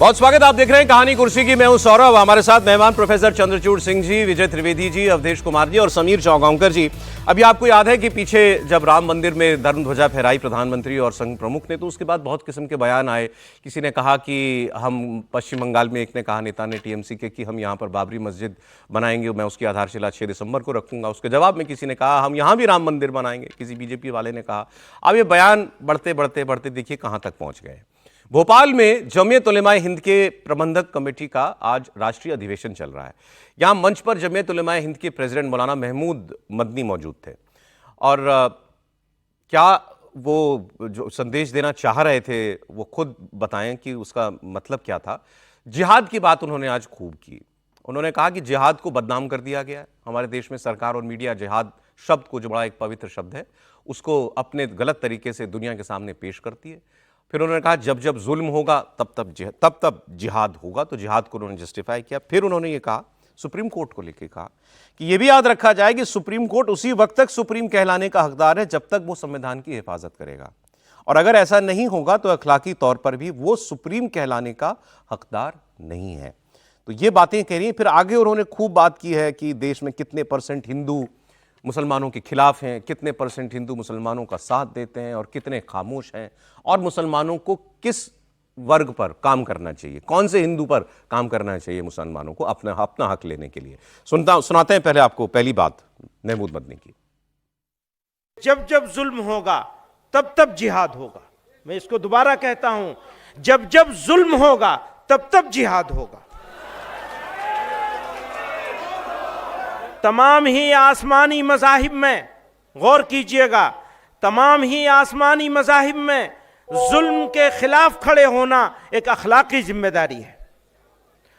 बहुत स्वागत। आप देख रहे हैं कहानी कुर्सी की। मैं हूं सौरभ। हमारे साथ मेहमान प्रोफेसर चंद्रचूड़ सिंह जी, विजय त्रिवेदी जी, अवधेश कुमार जी और समीर चौगांवकर जी। अभी आपको याद है कि पीछे जब राम मंदिर में धर्म ध्वजा फहराई प्रधानमंत्री और संघ प्रमुख ने, तो उसके बाद बहुत किस्म के बयान आए। किसी ने कहा कि हम पश्चिम बंगाल में, एक ने कहा नेता ने टीएमसी के, कि हम यहाँ पर बाबरी मस्जिद बनाएंगे, मैं उसकी आधारशिला 6 दिसंबर को रखूंगा। उसके जवाब में किसी ने कहा हम यहाँ भी राम मंदिर बनाएंगे, किसी बीजेपी वाले ने कहा। अब ये बयान बढ़ते बढ़ते बढ़ते देखिए कहाँ तक पहुँच गए। भोपाल में जमीयत उलेमाए हिंद के प्रबंधक कमेटी का आज राष्ट्रीय अधिवेशन चल रहा है। यहां मंच पर जमीयत उलेमाए हिंद के प्रेसिडेंट मौलाना महमूद मदनी मौजूद थे और क्या वो जो संदेश देना चाह रहे थे वो खुद बताएं कि उसका मतलब क्या था। जिहाद की बात उन्होंने आज खूब की। उन्होंने कहा कि जिहाद को बदनाम कर दिया गया है। हमारे देश में सरकार और मीडिया जिहाद शब्द को, जो बड़ा एक पवित्र शब्द है, उसको अपने गलत तरीके से दुनिया के सामने पेश करती है। फिर उन्होंने कहा जब जब जुल्म होगा तब तब जिहाद होगा, तो जिहाद को उन्होंने जस्टिफाई किया। फिर उन्होंने ये कहा, सुप्रीम कोर्ट को लेकर कहा कि यह भी याद रखा जाए कि सुप्रीम कोर्ट उसी वक्त तक सुप्रीम कहलाने का हकदार है जब तक वो संविधान की हिफाजत करेगा, और अगर ऐसा नहीं होगा तो अखलाकी तौर पर भी वो सुप्रीम कहलाने का हकदार नहीं है। तो ये बातें कह रही हैं। फिर आगे उन्होंने खूब बात की है कि देश में कितने % हिंदू मुसलमानों के खिलाफ हैं, कितने % हिंदू मुसलमानों का साथ देते हैं और कितने खामोश हैं, और मुसलमानों को किस वर्ग पर काम करना चाहिए, कौन से हिंदू पर काम करना चाहिए मुसलमानों को अपना हक लेने के लिए। सुनाते हैं पहले आपको पहली बात महमूद मदनी की। जब जब जुल्म होगा तब तब जिहाद होगा। मैं इसको दोबारा कहता हूं, जब जब जुल्म होगा तब तब जिहाद होगा। तमाम ही आसमानी मज़ाहिब में, गौर कीजिएगा, तमाम ही आसमानी मज़ाहिब में जुल्म के खिलाफ खड़े होना एक अखलाकी जिम्मेदारी है।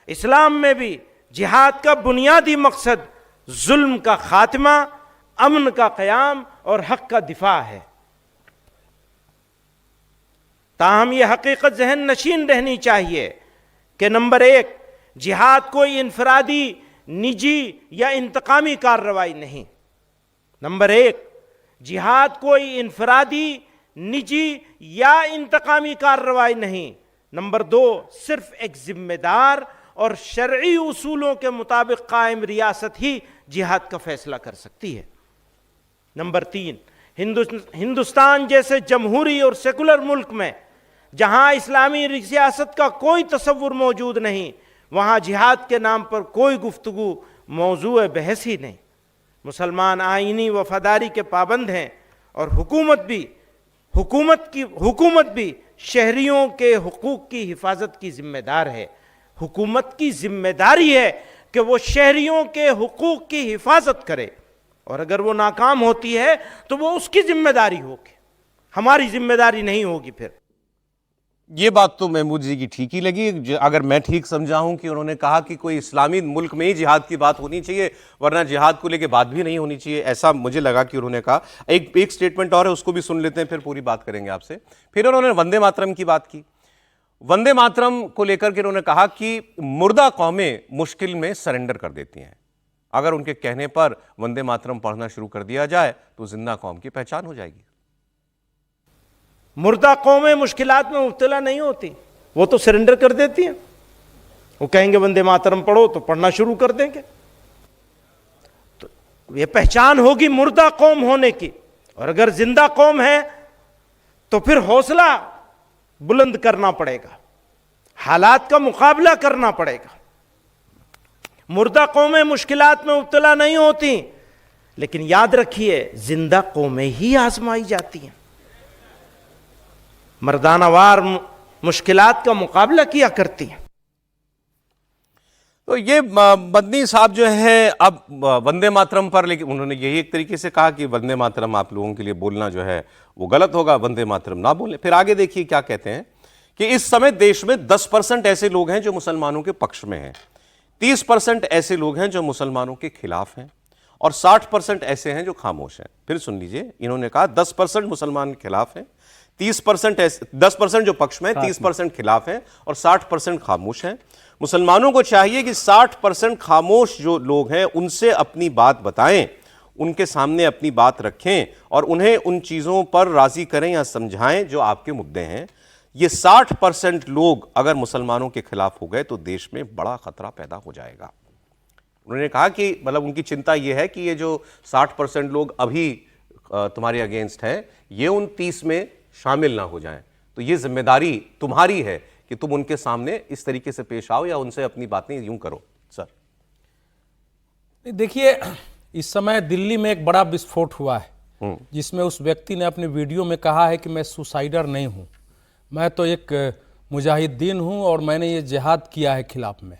इस्लाम में भी जिहाद का बुनियादी मकसद जुल्म का खात्मा, अमन का क़याम और हक का दिफा है। ताहम यह हकीकत जहन नशीन रहनी चाहिए कि नंबर 1, जिहाद कोई इनफरादी, निजी या इंतकामी कार्रवाई नहीं। नंबर 1, जिहाद कोई इनफरादी, निजी या इंतकामी कार्रवाई नहीं। नंबर 2, सिर्फ एक जिम्मेदार और शरई उसूलों के मुताबिक कायम रियासत ही जिहाद का फैसला कर सकती है। नंबर 3, हिंदुस्तान जैसे जमहूरी और सेकुलर मुल्क में जहां इस्लामी रियासत का कोई तसव्वुर मौजूद नहीं, वहाँ जिहाद के नाम पर कोई गुफ्तगू मौजूए बहस ही नहीं। मुसलमान आईनी वफादारी के पाबंद हैं और हुकूमत भी शहरियों के हुकूक की हिफाजत की जिम्मेदार है। हुकूमत की जिम्मेदारी है कि वो शहरियों के हुकूक की हिफाजत करे, और अगर वो नाकाम होती है तो वो उसकी जिम्मेदारी होगी, हमारी जिम्मेदारी नहीं होगी। फिर ये बात तो महमूद जी की ठीक ही लगी। अगर मैं ठीक समझा हूं कि उन्होंने कहा कि कोई इस्लामी मुल्क में ही जिहाद की बात होनी चाहिए, वरना जिहाद को लेके बात भी नहीं होनी चाहिए, ऐसा मुझे लगा कि उन्होंने कहा। एक स्टेटमेंट और है, उसको भी सुन लेते हैं, फिर पूरी बात करेंगे आपसे। फिर उन्होंने वंदे मातरम की बात की। वंदे मातरम को लेकर के उन्होंने कहा कि मुर्दा कौमें मुश्किल में सरेंडर कर देती हैं। अगर उनके कहने पर वंदे मातरम पढ़ना शुरू कर दिया जाए तो जिंदा कौम की पहचान हो जाएगी। मुर्दा कौमें मुश्किलात में मुब्तला नहीं होती, वो तो सरेंडर कर देती हैं। वो कहेंगे वंदे मातरम पढ़ो तो पढ़ना शुरू कर देंगे। तो ये पहचान होगी मुर्दा कौम होने की। और अगर जिंदा कौम है तो फिर हौसला बुलंद करना पड़ेगा, हालात का मुकाबला करना पड़ेगा। मुर्दा कौमें मुश्किलात में मुब्तला नहीं होती, लेकिन याद रखिए जिंदा कौमें ही आजमाई जाती हैं। मर्दानावार मुश्किलात का मुकाबला किया करती हैं। तो ये मदनी साहब जो है अब वंदे मातरम पर, लेकिन उन्होंने यही एक तरीके से कहा कि वंदे मातरम आप लोगों के लिए बोलना जो है वो गलत होगा, वंदे मातरम ना बोलें। फिर आगे देखिए क्या कहते हैं कि इस समय देश में 10% ऐसे लोग हैं जो मुसलमानों के पक्ष में हैं, 30% ऐसे लोग हैं जो मुसलमानों के खिलाफ हैं, और 60% ऐसे हैं जो खामोश हैं। फिर सुन लीजिए, इन्होंने कहा 10% मुसलमान के खिलाफ हैं, 10% जो पक्ष में, 30% खिलाफ हैं और 60% खामोश हैं। मुसलमानों को चाहिए कि 60% खामोश जो लोग हैं उनसे अपनी बात बताएं, उनके सामने अपनी बात रखें और उन्हें उन चीज़ों पर राज़ी करें या समझाएं जो आपके मुद्दे हैं। ये 60% लोग अगर मुसलमानों के खिलाफ हो गए तो देश में बड़ा खतरा पैदा हो जाएगा। उन्होंने कहा कि मतलब उनकी चिंता यह है कि ये जो 60% लोग अभी तुम्हारे अगेंस्ट हैं, ये उन 30 में शामिल ना हो जाएं। तो ये जिम्मेदारी तुम्हारी है कि तुम उनके सामने इस तरीके से पेश आओ या उनसे अपनी बातें यूं करो। सर देखिए, इस समय दिल्ली में एक बड़ा विस्फोट हुआ है जिसमें उस व्यक्ति ने अपने वीडियो में कहा है कि मैं सुसाइडर नहीं हूं, मैं तो एक मुजाहिदीन हूं और मैंने ये जिहाद किया है खिलाफ में।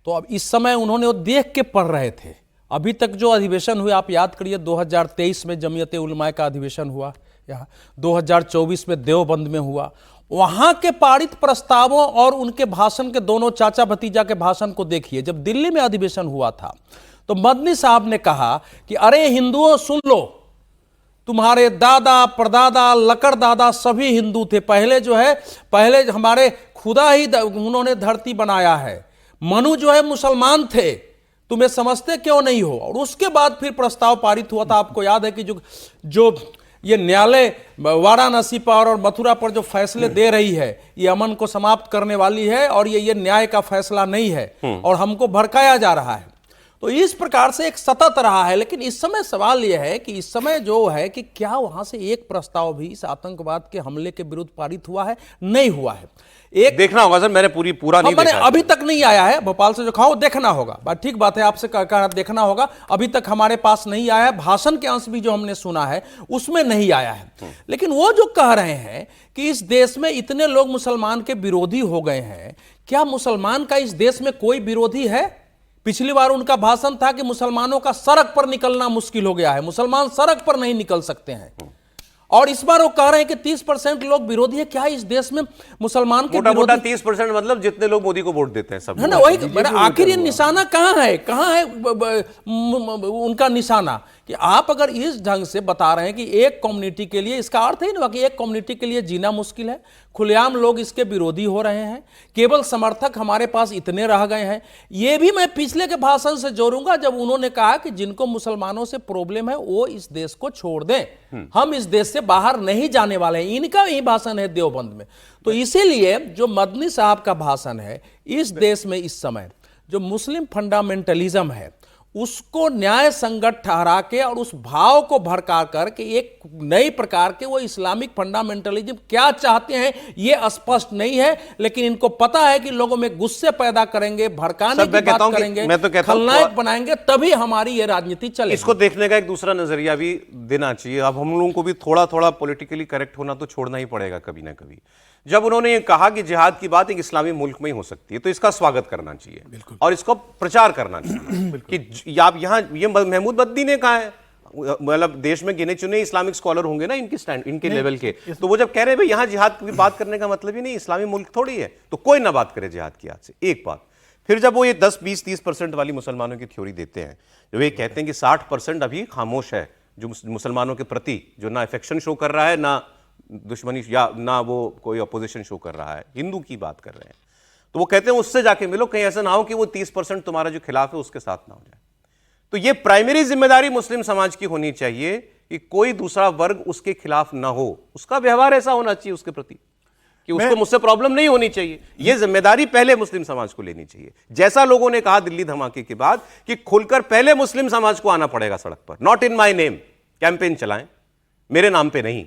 तो अब इस समय उन्होंने वो देख के पढ़ रहे थे। अभी तक जो अधिवेशन हुए आप याद करिए, 2023 में जमीयत उलमा का अधिवेशन हुआ, यहाँ 2024 में देवबंद में हुआ। वहां के पारित प्रस्तावों और उनके भाषण के दोनों चाचा भतीजा के भाषण को देखिए। जब दिल्ली में अधिवेशन हुआ था तो मदनी साहब ने कहा कि अरे हिंदुओं सुन लो, तुम्हारे दादा परदादा लकड़ दादा सभी हिंदू थे। पहले हमारे खुदा ही उन्होंने धरती बनाया है। मनु जो है मुसलमान थे, तुम्हें समझते क्यों नहीं हो? और उसके बाद फिर प्रस्ताव पारित हुआ था। आपको याद है कि जो ये न्यायालय वाराणसी पर और मथुरा पर जो फैसले दे रही है, ये अमन को समाप्त करने वाली है और ये न्याय का फैसला नहीं है और हमको भड़काया जा रहा है। तो इस प्रकार से एक सतत रहा है। लेकिन इस समय सवाल यह है कि इस समय जो है कि क्या वहां से एक प्रस्ताव भी इस आतंकवाद के हमले के विरुद्ध पारित हुआ है? नहीं हुआ है। एक देखना होगा सर, मैंने पूरा नहीं देखा, अभी तक नहीं आया है। भोपाल से जो खाओ देखना होगा, बात ठीक बात है, आपसे कहा देखना होगा। अभी तक हमारे पास नहीं आया है। भाषण के अंश भी जो हमने सुना है उसमें नहीं आया है। लेकिन वो जो कह रहे हैं कि इस देश में इतने लोग मुसलमान के विरोधी हो गए हैं, क्या मुसलमान का इस देश में कोई विरोधी है? पिछली बार उनका भाषण था कि मुसलमानों का सड़क पर निकलना मुश्किल हो गया है, मुसलमान सड़क पर नहीं निकल सकते हैं। और इस बार वो कह रहे हैं कि 30% लोग विरोधी है। क्या इस देश में मुसलमान के मोटा 30% मतलब जितने लोग मोदी को वोट देते हैं सब, है ना? वही आखिर ये निशाना कहां है उनका निशाना? कि आप अगर इस ढंग से बता रहे हैं कि एक कम्युनिटी के लिए, इसका अर्थ ही नहीं कि एक कम्युनिटी के लिए जीना मुश्किल है। खुलेआम लोग इसके विरोधी हो रहे हैं, केवल समर्थक हमारे पास इतने रह गए हैं। ये भी मैं पिछले के भाषण से जोड़ूंगा जब उन्होंने कहा कि जिनको मुसलमानों से प्रॉब्लम है वो इस देश को छोड़ दें, हम इस देश से बाहर नहीं जाने वाले हैं। इनका यही भाषण है देवबंद में। तो इसीलिए जो मदनी साहब का भाषण है, इस देश में इस समय जो मुस्लिम फंडामेंटलिज्म है उसको न्याय संगत ठहरा के और उस भाव को भड़का कर के एक नई प्रकार के वो इस्लामिक फंडामेंटलिज्म क्या चाहते हैं ये स्पष्ट नहीं है। लेकिन इनको पता है कि लोगों में गुस्से पैदा करेंगे, भड़काने की बात करेंगे, खलनायक बनाएंगे, तभी हमारी ये राजनीति चलेगी। इसको देखने का एक दूसरा नजरिया भी देना चाहिए। अब हम लोगों को भी थोड़ा थोड़ा पॉलिटिकली करेक्ट होना तो छोड़ना ही पड़ेगा कभी ना कभी। जब उन्होंने ये कहा कि जिहाद की बात एक इस्लामी मुल्क में ही हो सकती है तो इसका स्वागत करना चाहिए और इसको प्रचार करना चाहिए कि आप यहाँ, ये महमूद बद्दी ने कहा है, मतलब देश में गिने चुने इस्लामिक स्कॉलर होंगे ना इनके लेवल के, तो वो जब कह रहे हैं भाई यहाँ जिहाद की बात करने का मतलब ही नहीं, इस्लामी मुल्क थोड़ी है, तो कोई ना बात करे जिहाद की आज से। एक बात फिर जब वो ये 10, 20, 30% वाली मुसलमानों की थ्योरी देते हैं, जो ये कहते हैं कि 60% अभी खामोश है जो मुसलमानों के प्रति, जो ना अफेक्शन शो कर रहा है, ना दुश्मनी या ना वो कोई अपोजिशन शो कर रहा है, हिंदू की बात कर रहे हैं, तो वो कहते हैं उससे जाके मिलो, कहीं ऐसा ना हो कि वो 30% तुम्हारा जो खिलाफ है उसके साथ ना हो जाए। तो ये प्राइमरी जिम्मेदारी मुस्लिम समाज की होनी चाहिए कि कोई दूसरा वर्ग उसके खिलाफ ना हो, उसका व्यवहार ऐसा होना चाहिए उसके प्रति कि उसको मुझसे प्रॉब्लम नहीं होनी चाहिए। ये जिम्मेदारी पहले मुस्लिम समाज को लेनी चाहिए। जैसा लोगों ने कहा दिल्ली धमाके के बाद कि खुलकर पहले मुस्लिम समाज को आना पड़ेगा सड़क पर, not in my name campaign चलाएं, मेरे नाम पे नहीं,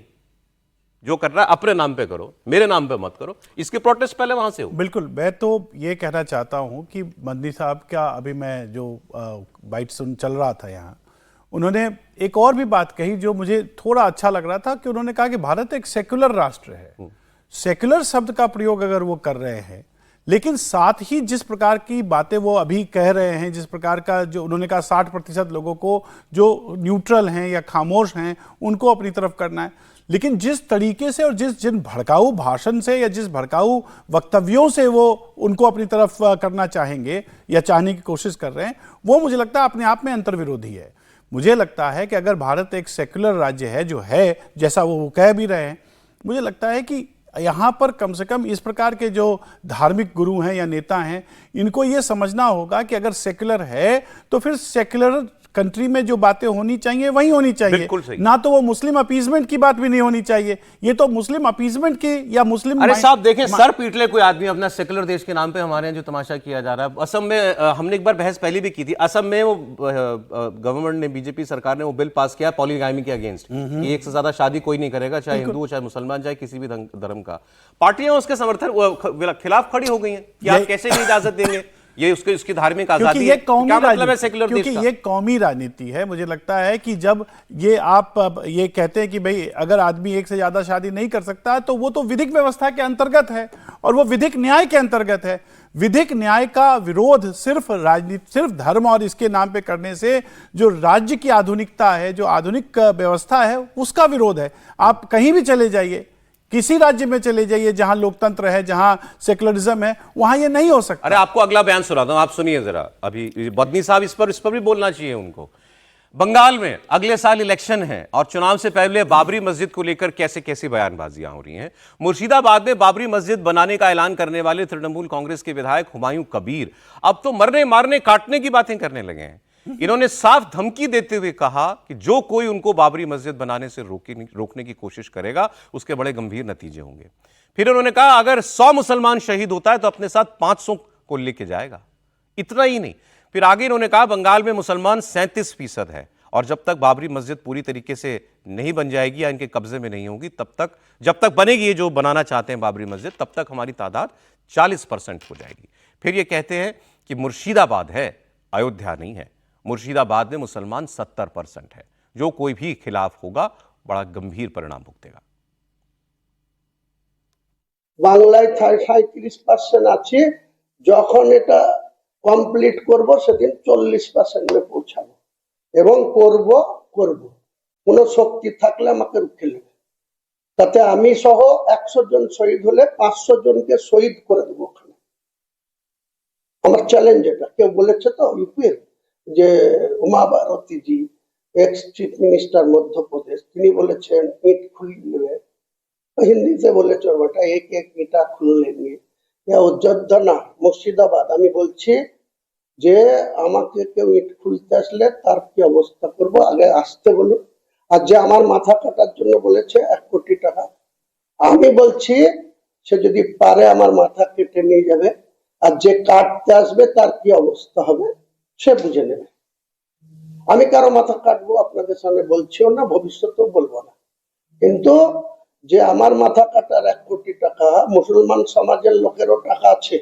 जो कर रहा है अपने नाम पे करो, मेरे नाम पे मत करो। इसके प्रोटेस्ट पहले वहां से हो। बिल्कुल, मैं तो ये कहना चाहता हूं कि मदनी साहब का अभी मैं जो बाइट सुन चल रहा था यहाँ, उन्होंने एक और भी बात कही जो मुझे थोड़ा अच्छा लग रहा था कि उन्होंने कहा कि भारत एक सेक्युलर राष्ट्र है। सेक्युलर शब्द का प्रयोग अगर वो कर रहे हैं, लेकिन साथ ही जिस प्रकार की बातें वो अभी कह रहे हैं, जिस प्रकार का जो उन्होंने कहा 60% लोगों को जो न्यूट्रल हैं या खामोश हैं उनको अपनी तरफ करना है, लेकिन जिस तरीके से और जिन भड़काऊ भाषण से या जिस भड़काऊ वक्तव्यों से वो उनको अपनी तरफ करना चाहेंगे या चाहने की कोशिश कर रहे हैं, वो मुझे लगता है अपने आप में अंतर्विरोधी है। मुझे लगता है कि अगर भारत एक सेक्युलर राज्य है, जो है जैसा वो कह भी रहे हैं, मुझे लगता है कि यहाँ पर कम से कम इस प्रकार के जो धार्मिक गुरु हैं या नेता हैं, इनको ये समझना होगा कि अगर सेक्युलर है तो फिर सेक्युलर कंट्री में जो बातें होनी चाहिए वही होनी चाहिए, बिल्कुल सही। ना तो वो मुस्लिम अपीजमेंट की बात भी नहीं होनी चाहिए। ये तो मुस्लिम अपीजमेंट की या मुस्लिम अरे साहब देखें, सर पीट ले कोई आदमी अपना सेकुलर देश के नाम पे हमारे यहाँ जो तमाशा किया जा रहा है। असम में हमने एक बार बहस पहले भी की थी, असम में वो गवर्नमेंट ने, बीजेपी सरकार ने वो बिल पास किया पॉलीगामी के अगेंस्ट, कि एक से ज्यादा शादी कोई नहीं करेगा, चाहे हिंदू हो चाहे मुसलमान, चाहे किसी भी धर्म का। पार्टियां उसके समर्थन खिलाफ खड़ी हो गई हैं कि आप कैसे नहीं इजाजत देंगे, ये उसकी धार्मिक आजादी है। क्या मतलब है सेकुलर देश का? क्योंकि ये कौमी राजनीति है। मुझे लगता है कि जब ये आप ये कहते हैं कि भाई अगर आदमी एक से ज्यादा शादी नहीं कर सकता तो वो तो विधिक व्यवस्था के अंतर्गत है और वो विधिक न्याय के अंतर्गत है। विधिक न्याय का विरोध सिर्फ राजनीति, सिर्फ धर्म और इसके नाम पे करने से जो राज्य की आधुनिकता है, जो आधुनिक व्यवस्था है, उसका विरोध है। आप कहीं भी चले जाइए, किसी राज्य में चले जाइए जहां लोकतंत्र है, जहां सेकुलरिज्म है, वहां ये नहीं हो सकता। अरे आपको अगला बयान सुनाता हूं, आप सुनिए जरा। अभी बदनी साहब इस पर भी बोलना चाहिए उनको। बंगाल में अगले साल इलेक्शन है और चुनाव से पहले बाबरी मस्जिद को लेकर कैसे कैसे बयानबाजियां हो रही हैं। मुर्शिदाबाद में बाबरी मस्जिद बनाने का ऐलान करने वाले तृणमूल कांग्रेस के विधायक हुमायूं कबीर अब तो मरने मारने काटने की बातें करने लगे हैं। इन्होंने साफ धमकी देते हुए कहा कि जो कोई उनको बाबरी मस्जिद बनाने से रोकने की कोशिश करेगा उसके बड़े गंभीर नतीजे होंगे। फिर उन्होंने कहा अगर 100 मुसलमान शहीद होता है तो अपने साथ 500 को लेके जाएगा। इतना ही नहीं, फिर आगे इन्होंने कहा बंगाल में मुसलमान 37% है और जब तक बाबरी मस्जिद पूरी तरीके से नहीं बन जाएगी या इनके कब्जे में नहीं होगी, जब तक बनेगी ये जो बनाना चाहते हैं बाबरी मस्जिद, तब तक हमारी तादाद 40% हो जाएगी। फिर ये कहते हैं कि मुर्शिदाबाद है, अयोध्या नहीं है। मुर्शिदाबाद में मुसलमान 70% है। जो कोई भी खिलाफ होगा बड़ा गंभीर परिणाम भुगतेगा। বাংলায় 37% আছে, যখন এটা কমপ্লিট করব সেদিন 40% পৌঁছাবো এবং করব কোনো শক্তি থাকলে আমাকে রুখে নেবে। তাতে আমি সহ 100 জন শহীদ হলে 500 জনকে শহীদ করে দেবো ওখানে। আমার চ্যালেঞ্জ এটা। কেউ বলেছে তো ইউপির যে উমা ভারতী জি, এক্স চিফ মিনিস্টার মধ্যপ্রদেশ, তিনি বলেছেন ইট খুল নেবে। হিন্দিতে বলেছে ওটা এক এক ইটা খুল লেंगे। অযোধ্যা না, মুর্শিদাবাদ। আমি বলছি যে আমাকে কেউ ইট খুলতে আসলে তার কি অবস্থা করব আগে আসতে বলুন। আর যে আমার মাথা কাটার জন্য বলেছে 1 কোটি টাকা, আমি বলছি সে যদি পারে আমার মাথা কেটে নিয়ে যাবে, আর যে কাটতে আসবে তার কি অবস্থা হবে সে বুঝে নেবে। আমি কারো মাথা কাটবো আপনাদের সামনে বলছিও না, ভবিষ্যতেও বলবো না। কিন্তু যে আমার মাথা কাটার 1 কোটি টাকা মুসলমান সমাজের লোকেরও টাকা আছে,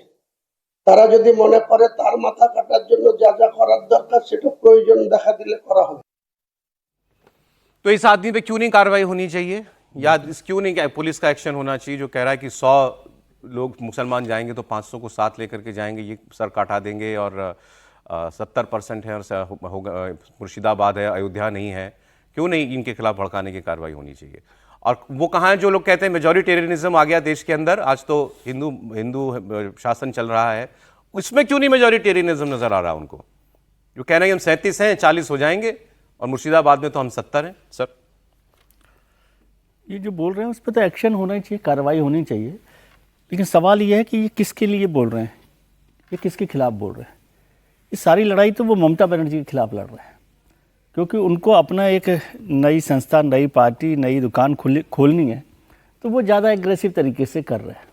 তারা যদি মনে করে তার মাথা কাটার জন্য যা যা করার দরকার সেটা প্রয়োজন দেখা দিলে করা হবে। तो इस आदमी पे क्यों नहीं कार्रवाई होनी चाहिए, या क्यों नहीं पुलिस का एक्शन होना चाहिए जो कह रहा है कि 100 लोग मुसलमान जाएंगे तो 500 को साथ लेकर के जाएंगे, ये सर काटा देंगे और 70% है और मुर्शिदाबाद है, अयोध्या नहीं है। क्यों नहीं इनके खिलाफ भड़काने की कार्रवाई होनी चाहिए। और वो कहाँ है जो लोग कहते हैं मेजॉरिटेरियनिज्म आ गया देश के अंदर, आज तो हिंदू शासन चल रहा है, इसमें क्यों नहीं मेजॉरिटेरियनिज्म नजर आ रहा उनको? जो कह रहे हैं हम 37 हैं, 40 हो जाएंगे और मुर्शिदाबाद में तो हम 70 हैं। सर ये जो बोल रहे हैं उस पर तो एक्शन होना ही चाहिए, कार्रवाई होनी चाहिए। लेकिन सवाल ये है कि ये किसके लिए बोल रहे हैं, ये किसके खिलाफ बोल रहे हैं। ये सारी लड़ाई तो वो ममता बनर्जी के खिलाफ लड़ रहे हैं, क्योंकि उनको अपना एक नई संस्था, नई पार्टी, नई दुकान खोलनी है, तो वो ज़्यादा एग्रेसिव तरीके से कर रहे हैं।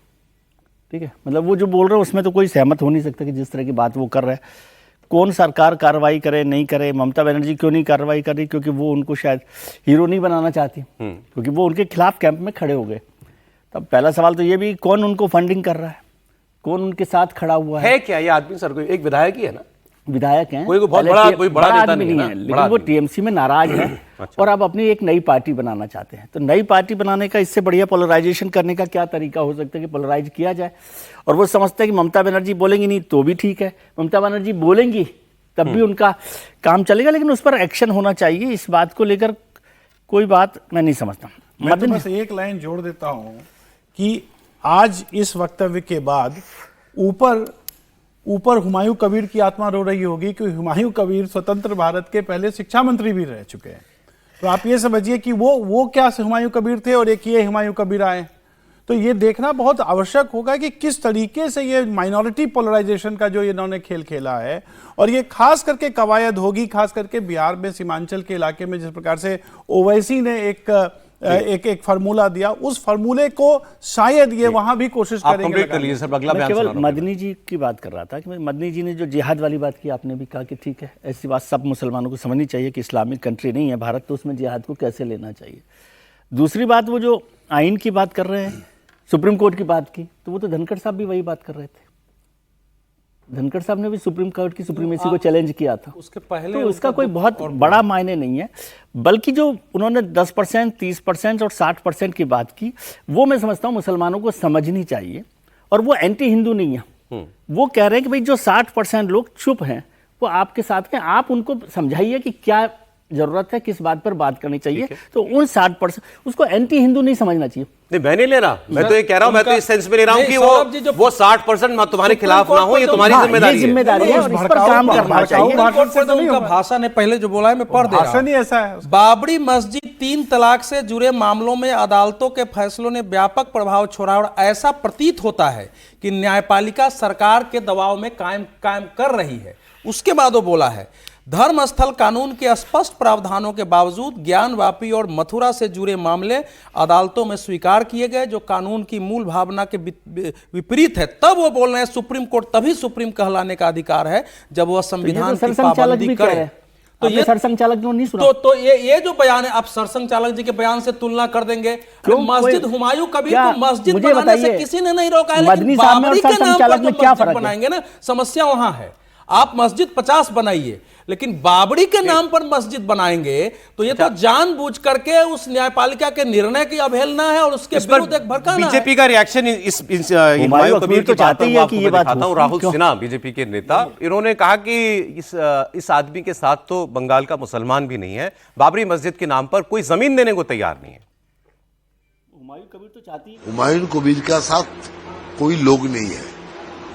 ठीक है, मतलब वो जो बोल रहे हैं उसमें तो कोई सहमत हो नहीं सकता कि जिस तरह की बात वो कर रहे हैं। कौन सरकार कार्रवाई करे नहीं करे, ममता बनर्जी क्यों नहीं कार्रवाई कर रही? क्योंकि वो उनको शायद हीरो नहीं बनाना चाहती, क्योंकि वो उनके खिलाफ कैंप में खड़े हो गए। तब पहला सवाल तो ये भी कौन उनको फंडिंग कर रहा है, कौन उनके साथ खड़ा हुआ है क्या ये आदमी? सर कोई एक विधायक ही है ना, विधायक हैं, कोई बहुत बड़ा नेता नहीं है, लेकिन वो टीएमसी में नाराज है और अब अपनी एक नई पार्टी बनाना चाहते हैं। तो नई पार्टी बनाने का इससे बढ़िया पोलराइजेशन करने का क्या तरीका हो सकता है कि पोलराइज किया जाए। और वो समझते हैं कि ममता बनर्जी बोलेंगी नहीं तो भी ठीक है, ममता बनर्जी बोलेंगी तब भी उनका काम चलेगा, लेकिन उस पर एक्शन होना चाहिए। इस बात को लेकर कोई बात मैं नहीं समझता। मैं तो बस एक लाइन जोड़ देता हूं कि आज इस वक्तव्य के बाद ऊपर हुमायूं कबीर की आत्मा रो रही होगी, क्योंकि हुमायूं कबीर स्वतंत्र भारत के पहले शिक्षा मंत्री भी रह चुके हैं। तो आप ये समझिए कि वो क्या हुमायूं कबीर थे और एक ये हुमायूं कबीर आए। तो ये देखना बहुत आवश्यक होगा कि किस तरीके से ये माइनॉरिटी पोलराइजेशन का जो इन्होंने खेल खेला है, और ये खास करके कवायद होगी खास करके बिहार में सीमांचल के इलाके में, जिस प्रकार से ओवैसी ने एक फार्मूला दिया, उस फार्मूले को शायद ये वहां भी कोशिश करेंगे। मैं केवल मदनी जी की बात कर रहा था कि मदनी जी ने जो जिहाद वाली बात की, आपने भी कहा कि ठीक है, ऐसी बात सब मुसलमानों को समझनी चाहिए कि इस्लामिक कंट्री नहीं है भारत, तो उसमें जिहाद को कैसे लेना चाहिए। दूसरी बात, वो जो आइन की बात कर रहे हैं, सुप्रीम कोर्ट की बात की, तो वो तो धनखड़ साहब भी वही बात कर रहे थे। धनखड़ साहब ने भी सुप्रीम कोर्ट की सुप्रीमेसी को चैलेंज किया था। उसके पहले तो इसका कोई बहुत बड़ा मायने नहीं है, बल्कि जो उन्होंने 10%, 30% और 60% की बात की, वो मैं समझता हूँ मुसलमानों को समझनी चाहिए। और वो एंटी हिंदू नहीं है, वो कह रहे हैं कि भाई जो 60% लोग चुप हैं वो आपके साथ हैं, आप उनको समझाइए कि क्या जरूरत है, किस बात पर बात करनी चाहिए। तो उन 60% उसको एंटी हिंदू नहीं समझना चाहिए। नहीं, मैं नहीं ले रहा, मैं तो ये कह रहा हूं, मैं तो इस सेंस में ले रहा हूं कि वो 60% तुम्हारे खिलाफ ना हो, ये तुम्हारी जिम्मेदारी है और इस पर काम करना चाहिए। उनका भाषा ने पहले जो बोला है मैं पढ़ दे रहा हूं। ऐसा है, बाबरी मस्जिद 3 तलाक से जुड़े मामलों में अदालतों के फैसलों ने व्यापक प्रभाव छोड़ा और ऐसा प्रतीत होता है कि न्यायपालिका सरकार के दबाव में कायम कर रही है। उसके बाद वो बोला है, धर्मस्थल कानून के स्पष्ट प्रावधानों के बावजूद ज्ञानवापी और मथुरा से जुड़े मामले अदालतों में स्वीकार किए गए जो कानून की मूल भावना के विपरीत है। तब वो बोल रहे हैं सुप्रीम कोर्ट तभी सुप्रीम कहलाने का अधिकार है जब वह संविधान की पाबंदी करे। तो ये सरसंघचालक जो नहीं सुना, तो ये जो बयान है, आप सरसंघचालक जी के बयान से तुलना कर देंगे। मस्जिद हुमायूं कबीर को मस्जिद बनाने से किसी ने नहीं रोका है, लेकिन बाबरी के नाम पर जो मस्जिद बनाएंगे ना, समस्या वहां है। आप मस्जिद 50 बनाइए, लेकिन बाबरी के नाम पर मस्जिद बनाएंगे तो ये तो जानबूझ करके उस न्यायपालिका के निर्णय की अवहेलना है और उसके विरुद्ध एक भड़काना है। बीजेपी का रिएक्शन इस हुमायूं कबीर की बात पर आपको मैं दिखाता हूं। राहुल सिन्हा, बीजेपी के नेता, इन्होंने कहा कि इस आदमी के साथ तो बंगाल का मुसलमान भी नहीं है, बाबरी मस्जिद के नाम पर कोई जमीन देने को तैयार नहीं है। हुमायूं कबीर तो चाहती है, हुमायूं कबीर का साथ कोई लोग नहीं है,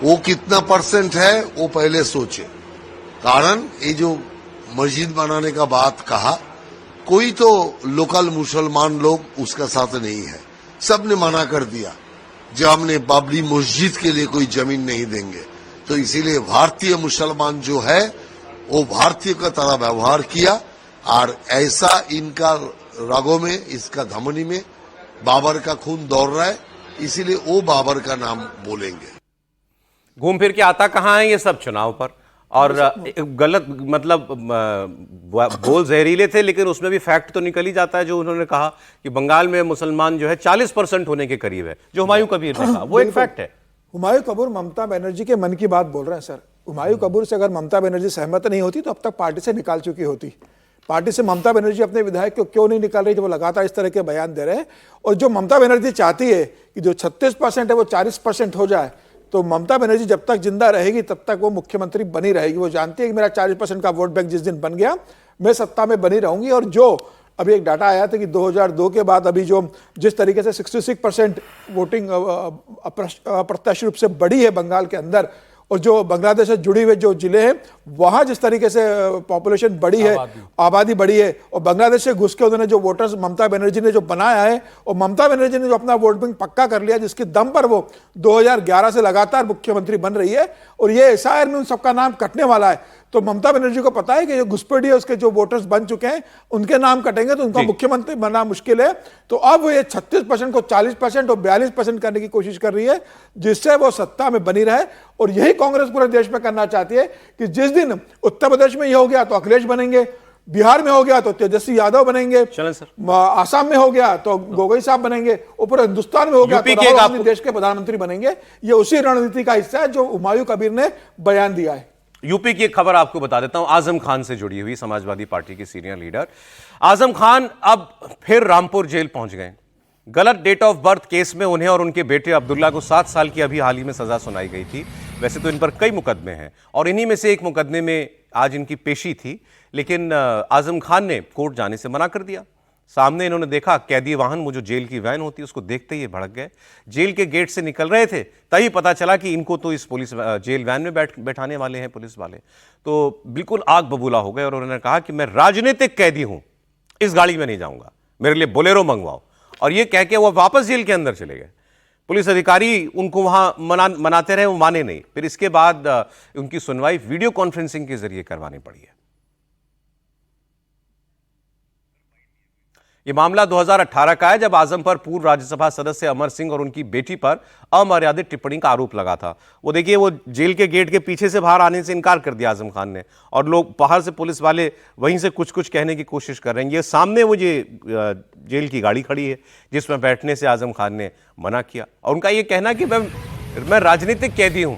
वो कितना % है वो पहले सोचे। कारण ये जो मस्जिद बनाने का बात कहा, कोई तो लोकल मुसलमान लोग उसका साथ नहीं है, सबने मना कर दिया जो हमने बाबरी मस्जिद के लिए कोई जमीन नहीं देंगे। तो इसीलिए भारतीय मुसलमान जो है वो भारतीय का तरह व्यवहार किया और ऐसा इनका रगों में, इसका धमनी में बाबर का खून दौड़ रहा है, इसीलिए वो बाबर का नाम बोलेंगे। घूम फिर के आता कहां है ये सब चुनाव पर, और गलत मतलब बोल जहरीले थे, लेकिन उसमें भी फैक्ट तो निकल ही जाता है। जो उन्होंने कहा कि बंगाल में मुसलमान जो है 40% होने के करीब है, जो हुमायूं कबीर ने कहा, वो एक फैक्ट है। हुमायूं कबीर ममता बनर्जी के मन की बात बोल रहे हैं सर। हुमायूं कबीर से अगर ममता बनर्जी सहमत नहीं होती तो अब तक पार्टी से निकाल चुकी होती। पार्टी से ममता बनर्जी अपने विधायक को क्यों नहीं निकाल रही, तो वो लगातार इस तरह के बयान दे रहे हैं। और जो ममता बनर्जी चाहती है कि जो 36% है वो 40% हो जाए, तो ममता बनर्जी जब तक जिंदा रहेगी तब तक वो मुख्यमंत्री बनी रहेगी। वो जानती है कि मेरा 40% का वोट बैंक जिस दिन बन गया मैं सत्ता में बनी रहूंगी। और जो अभी एक डाटा आया था कि 2002 के बाद अभी जो जिस तरीके से 66% वोटिंग अप्रत्याशित रूप से बढ़ी है बंगाल के अंदर, और जो बांग्लादेश से जुड़ी हुए जो जिले हैं वहां जिस तरीके से पॉपुलेशन बढ़ी है, आबादी बढ़ी है, और बांग्लादेश से घुस के उन्होंने जो वोटर्स ममता बनर्जी ने जो बनाया है, और ममता बनर्जी ने जो अपना वोट बैंक पक्का कर लिया, जिसके दम पर वो 2011 से लगातार मुख्यमंत्री बन रही है, और ये एसआईआर में उन सबका नाम कटने वाला है। तो ममता बनर्जी को पता है कि जो घुसपैठी है उसके जो वोटर्स बन चुके हैं उनके नाम कटेंगे तो उनका मुख्यमंत्री बनना मुश्किल है। तो अब वो ये 36% को 40% और 42% करने की कोशिश कर रही है, जिससे वो सत्ता में बनी रहे। और यही कांग्रेस पूरे देश में करना चाहती है कि जिस दिन उत्तर प्रदेश में ये हो गया तो अखिलेश बनेंगे, बिहार में हो गया तो तेजस्वी यादव बनेंगे, आसाम में हो गया तो गोगोई साहब बनेंगे, और पूरे हिंदुस्तान में हो गया तो राहुल गांधी देश के प्रधानमंत्री बनेंगे। ये उसी रणनीति का हिस्सा है जो हुमायूं कबीर ने बयान दिया है। यूपी की एक खबर आपको बता देता हूं, आजम खान से जुड़ी हुई, समाजवादी पार्टी के सीनियर लीडर आजम खान अब फिर रामपुर जेल पहुंच गए। गलत डेट ऑफ बर्थ केस में उन्हें और उनके बेटे अब्दुल्ला को 7 साल की अभी हाल ही में सजा सुनाई गई थी। वैसे तो इन पर कई मुकदमे हैं और इन्हीं में से एक मुकदमे में आज इनकी पेशी थी, लेकिन आजम खान ने कोर्ट जाने से मना कर दिया। सामने इन्होंने देखा कैदी वाहन, वो जो जेल की वैन होती है, उसको देखते ही भड़क गए। जेल के गेट से निकल रहे थे तभी पता चला कि इनको तो इस पुलिस जेल वैन में बैठाने वाले हैं पुलिस वाले। तो बिल्कुल आग बबूला हो गए और उन्होंने कहा कि मैं राजनीतिक कैदी हूं, इस गाड़ी में नहीं जाऊंगा, मेरे लिए बोलेरो मंगवाओ। और ये कह के वो वापस जेल के अंदर चले गए। पुलिस अधिकारी उनको वहां मनाते रहे, वो माने नहीं। फिर इसके बाद उनकी सुनवाई वीडियो कॉन्फ्रेंसिंग के जरिए करवानी पड़ी है। यह मामला 2018 का है, जब आजम पर पूर्व राज्यसभा सदस्य अमर सिंह और उनकी बेटी पर अमर्यादित टिप्पणी का आरोप लगा था। वो देखिए, वो जेल के गेट के पीछे से बाहर आने से इनकार कर दिया आजम खान ने, और लोग बाहर से पुलिस वाले वहीं से कुछ कुछ कहने की कोशिश कर रहे हैं। ये सामने वो जेल की गाड़ी खड़ी है जिसमें बैठने से आजम खान ने मना किया, और उनका ये कहना कि मैं राजनीतिक कैदी हूं।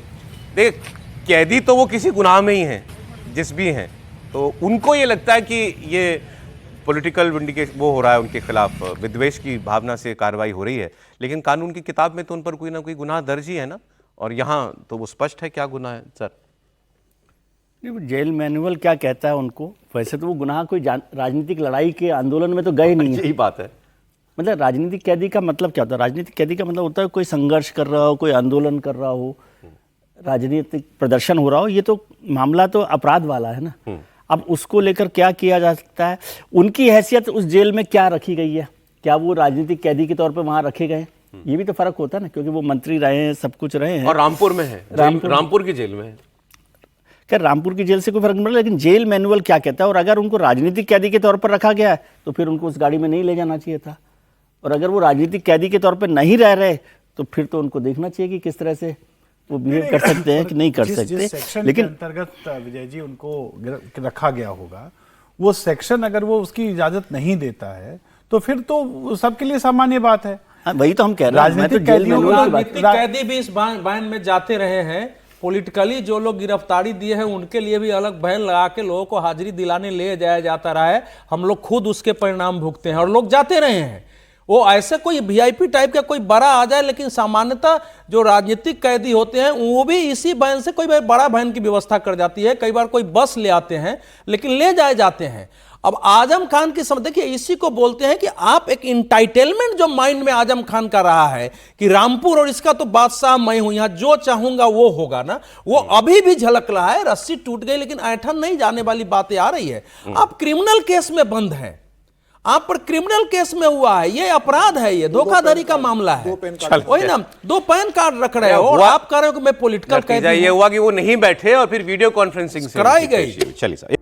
देख, कैदी तो वो किसी गुनाह में ही हैं, जिस भी हैं, तो उनको ये लगता है कि ये पॉलिटिकल विंडिकेशन वो हो रहा है, उनके खिलाफ विद्वेष की भावना से कार्रवाई हो रही है, लेकिन कानून की किताब में तो उन पर कोई ना कोई गुनाह दर्ज ही है ना, और यहाँ तो वो स्पष्ट है क्या गुनाह है। सर, जेल मैनुअल क्या कहता है उनको, वैसे तो वो गुनाह कोई राजनीतिक लड़ाई के आंदोलन में तो गए नहीं है। यही बात है। मतलब राजनीतिक कैदी का मतलब क्या होता है? राजनीतिक कैदी का मतलब होता है कोई संघर्ष कर रहा हो, कोई आंदोलन कर रहा हो, राजनीतिक प्रदर्शन हो रहा हो। ये तो मामला तो अपराध वाला है ना। अब उसको लेकर क्या किया जा सकता है? उनकी हैसियत उस जेल में क्या रखी गई है? क्या वो राजनीतिक कैदी के तौर पे वहां रखे गए? ये भी तो फर्क होता है ना, क्योंकि वो मंत्री रहे हैं, सब कुछ रहे हैं। और रामपुर में है, रामपुर की जेल में है। क्या रामपुर की जेल से कोई फर्क नहीं पड़ा, लेकिन जेल मैनुअल क्या कहता है? और अगर उनको राजनीतिक कैदी के तौर पर रखा गया है तो फिर उनको उस गाड़ी में नहीं ले जाना चाहिए था। और अगर वो राजनीतिक कैदी के तौर पर नहीं रह रहे तो फिर तो उनको देखना चाहिए कि किस तरह से वो बिहेव कर सकते हैं कि नहीं कर सकते। लेकिन अंतर्गत विजय जी उनको रखा गया होगा, वो सेक्शन अगर वो उसकी इजाजत नहीं देता है तो फिर तो सबके लिए सामान्य बात है। वही तो हम कह रहे हैं। राजनीतिक कैदी भी इस बैन में जाते रहे हैं। पॉलिटिकली जो लोग गिरफ्तारी दिए हैं उनके लिए भी अलग बैन लगा के लोगों को हाजिरी दिलाने ले जाया जाता रहा है। हम लोग खुद उसके परिणाम भुगते हैं और लोग जाते रहे हैं। वो ऐसे कोई वीआईपी टाइप का कोई बड़ा आ जाए, लेकिन सामान्यतः जो राजनीतिक कैदी होते हैं वो भी इसी वैन से, कोई बड़ा वैन की व्यवस्था कर जाती है, कई बार कोई बस ले आते हैं, लेकिन ले जाए जाते हैं। अब आजम खान की समझ, देखिए इसी को बोलते हैं कि आप एक इंटाइटलमेंट जो माइंड में आजम खान का रहा है कि रामपुर और इसका तो बादशाह मैं हूं, यहां जो चाहूंगा वो होगा ना, वो अभी भी झलक रहा है। रस्सी टूट गई लेकिन ऐठन नहीं जाने वाली बातें आ रही है। आप क्रिमिनल केस में बंद हैं, आप पर क्रिमिनल केस में हुआ है, ये अपराध है, ये धोखाधड़ी का मामला है। वही ना, 2 पैन कार्ड रख रहे हो और आप कह रहे हो कि मैं पॉलिटिकल कैदी हूं। ये हुआ कि वो नहीं बैठे और फिर वीडियो कॉन्फ्रेंसिंग कराई गई। चलिए सर।